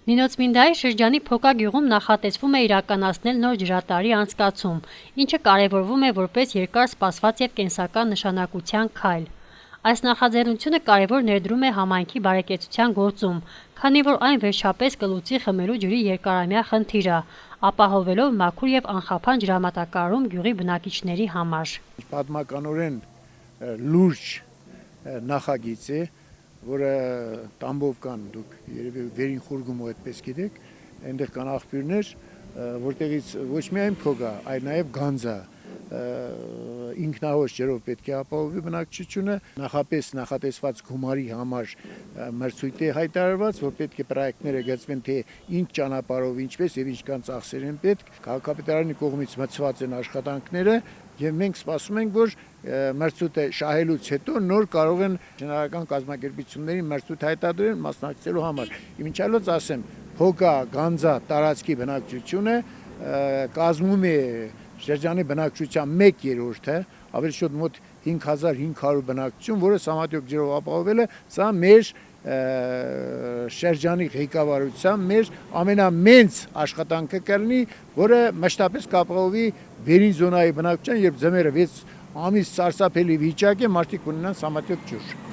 Նինոցմինդայի շրջանի Փոկա գյուղում նախատեսվում է իրականացնել նոր ջրատարի անցկացում, ինչը կարևորվում է որպես երկար սպասված և կենսական նշանակության քայլ։ Այս նախաձեռնությունը կարևոր ներդրում է համայնքի բարեկեցության գործում, քանի որ այն վերջապես կլուծի խմելու ջրի երկարամյա խնդիրը, ապահովելով մաքուր և անխափան ջրամատակարարում գյուղի բնակիչների համար։ Պատմականորեն լուրջ նախագիծ է, որը տամբով կան, դուք երևի վերին խորգում ու այդպես գիտեք, այնտեղ կան աղբյուրներ, որտեղից ոչ միայն փոգ է, այլ նաև գանձ է, ինքնահոս ջրով պետք է ապահովի բնակչությունը, նախապես նախատեսված գումարի համար մրցույթ է հայտարարված, որ պետք է պրոյեկտները գծվեն, թե ինչ ճանապարհով, ինչպես եւ ինչքան ծախսեր են պետք, քաղաքապետարանի կողմից մցված են աշխատանքները եւ մենք սպասում ենք, որ մրցույթը շահելուց հետո նոր կարող են շինարարական կազմակերպություններին մրցույթ հայտարարել մասնակցելու համար։ Իմիջիալոց ասեմ, փոգա, գանձա տարածքի բնակչությունը կազմում է շրջանի բնակչության 1/3-ը, ավելի շուտ մոտ 5500 բնակչություն, որը սահմանափակ ջրով ապահովել է, սա մեր շրջանի ղեկավարության մեր ամենամեծ աշխատանքը կլինի, որը մշտապես կապահովի վերին զոնայի բնակչության, երբ ձմեռը 6 ամիս սարսափելի վիճակ է, մարդիկ ունենան սահմանափակ ջուր։